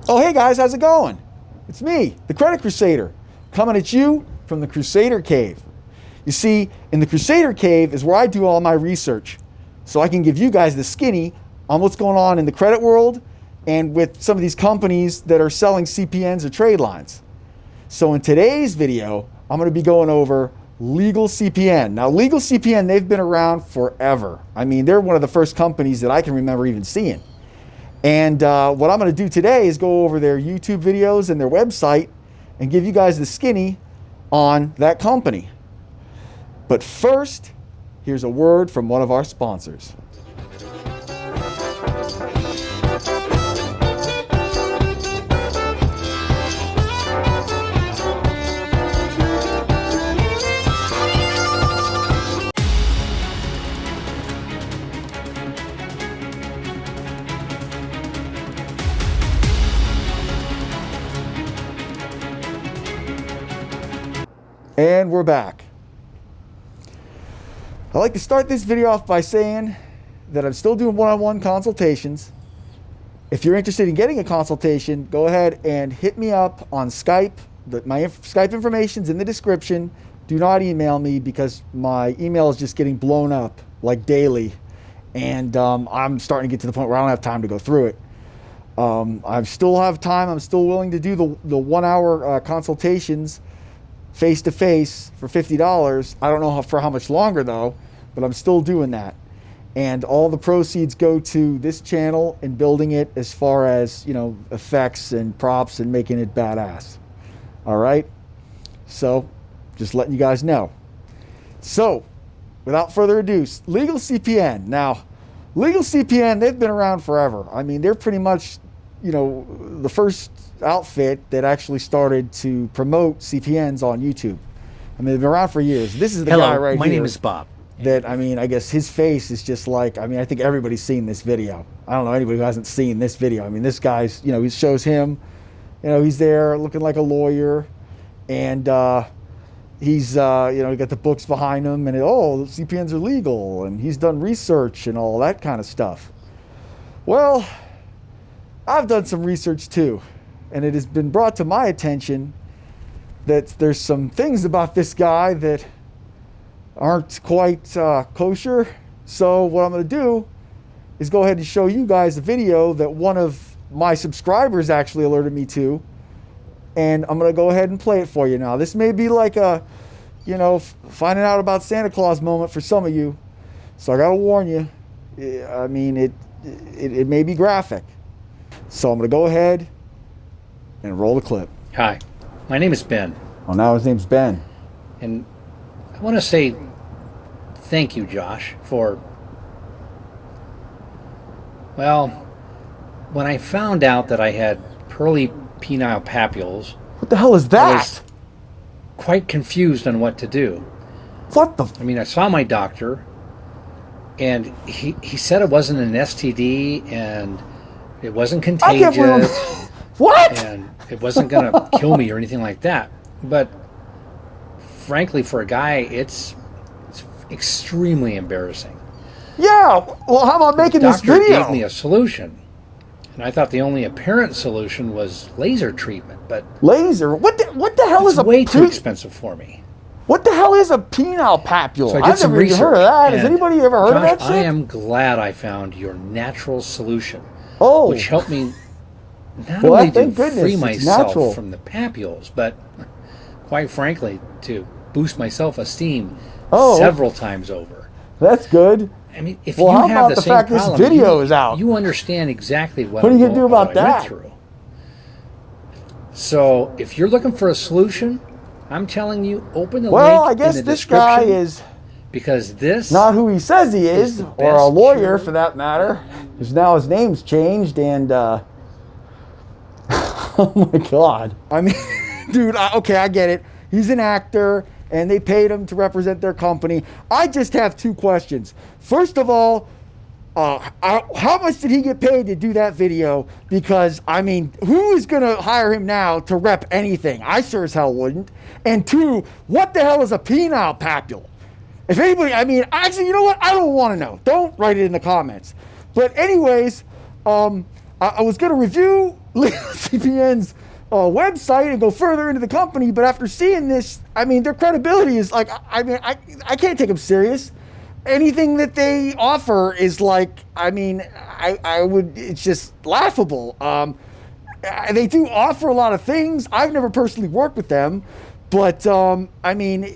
Oh, hey guys, how's it going? It's me, the Credit Crusader, coming at you from the Crusader Cave. You see, in the Crusader Cave is where I do all my research, so I can give you guys the skinny on what's going on in the credit world and with some of these companies that are selling CPNs or trade lines. So in today's video, I'm going to be going over Legal CPN. Now, Legal CPN, they've been around forever. I mean, they're one of the first companies that I can remember even seeing. And what I'm going to do today is go over their YouTube videos and their website and give you guys the skinny on that company. But first, here's a word from one of our sponsors. And we're back. I'd like to start this video off by saying that I'm still doing one-on-one consultations. If you're interested in getting a consultation, go ahead and hit me up on Skype. My Skype information's in the description. Do not email me because my email is just getting blown up like daily. And I'm starting to get to the point where I don't have time to go through it. I still have time. I'm still willing to do the 1 hour consultations face-to-face for $50. I don't know for how much longer though, but I'm still doing that. And all the proceeds go to this channel and building it as far as, you know, effects and props and making it badass. All right? So, just letting you guys know. So, without further ado, Legal CPN. Now, Legal CPN, they've been around forever. I mean, they're pretty much, you know, the first outfit that actually started to promote CPNs on YouTube. I mean, they've been around for years. This is the guy right here. My name is Bob. That, I mean, I guess his face is just like, I mean, I think everybody's seen this video. I don't know anybody who hasn't seen this video. I mean, this guy's, you know, he shows him, you know, he's there looking like a lawyer, and he's, you know, got the books behind him, and oh, CPNs are legal, and he's done research and all that kind of stuff. Well, I've done some research too. And it has been brought to my attention that there's some things about this guy that aren't quite kosher. So what I'm going to do is go ahead and show you guys a video that one of my subscribers actually alerted me to. And I'm going to go ahead and play it for you now. This may be like a, you know, finding out about Santa Claus moment for some of you. So I got to warn you. I mean, it may be graphic. So I'm going to go ahead and roll the clip. Hi, my name is Ben. Oh, now his name's Ben. And I want to say thank you, Josh, for, well, when I found out that I had pearly penile papules, what the hell is that? I was quite confused on what to do. What the? I mean, I saw my doctor, and he said it wasn't an STD, and it wasn't contagious. What? And it wasn't going to kill me or anything like that. But frankly, for a guy, it's extremely embarrassing. Yeah. Well, how about making this video? The doctor gave me a solution, and I thought the only apparent solution was laser treatment. But laser? What the hell is a? It's way too expensive for me. What the hell is a penile papule? So I've never even heard of that. Has anybody ever heard of that shit? I am glad I found your natural solution. Oh. Which helped me not only to free myself from the papules, but quite frankly, to boost my self-esteem several times over. That's good. I mean, if you have the same problem, this video is out, you understand exactly what are you going to do about that? I went through. So, if you're looking for a solution, I'm telling you, open the link I guess in the this guy is because this not who he says he is, or a lawyer for that matter. Because now his name's changed, and oh my God! I mean, dude. Okay, I get it. He's an actor, and they paid him to represent their company. I just have two questions. First of all, how much did he get paid to do that video? Because, I mean, who is going to hire him now to rep anything? I sure as hell wouldn't. And two, what the hell is a penile papule? If anybody, I mean, actually, you know what? I don't want to know. Don't write it in the comments. But anyways, I was going to review CPN's website and go further into the company. But after seeing this, I mean, their credibility is like, I mean, I can't take them serious. Anything that they offer is like, I mean, I would, it's just laughable. They do offer a lot of things. I've never personally worked with them, but I mean,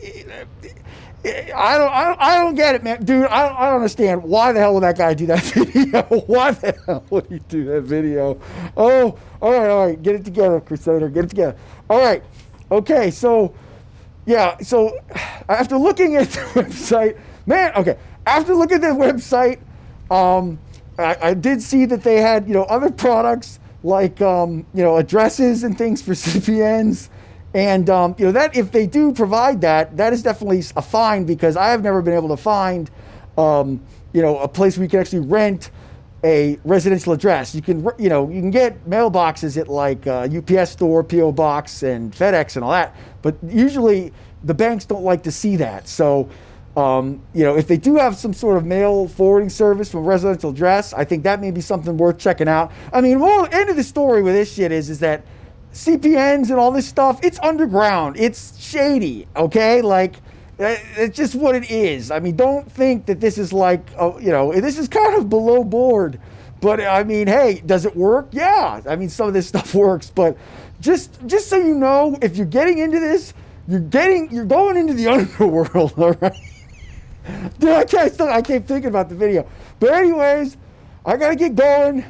I don't get it, man, dude. I don't understand why the hell would that guy do that video? Why the hell would he do that video? Oh, all right, get it together, Crusader, get it together. All right, okay, so yeah, so after looking at the website, man, okay, after looking at the website, I did see that they had, you know, other products like you know, addresses and things for CPNs. And, you know, that if they do provide that, that is definitely a find, because I have never been able to find, you know, a place where you can actually rent a residential address. You can, you know, you can get mailboxes at like UPS store, PO Box, and FedEx and all that. But usually the banks don't like to see that. So, you know, if they do have some sort of mail forwarding service from a residential address, I think that may be something worth checking out. I mean, well, end of the story with this shit is that CPNs and all this stuff, it's underground. It's shady, okay? Like, it's just what it is. I mean, don't think that this is like, you know, this is kind of below board. But, I mean, hey, does it work? Yeah. I mean, some of this stuff works. But just so you know, if you're getting into this, you're going into the underworld, all right? Dude, I can't think about the video. But anyways, I got to get going.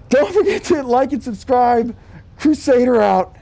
Don't forget to like and subscribe. Crusader out.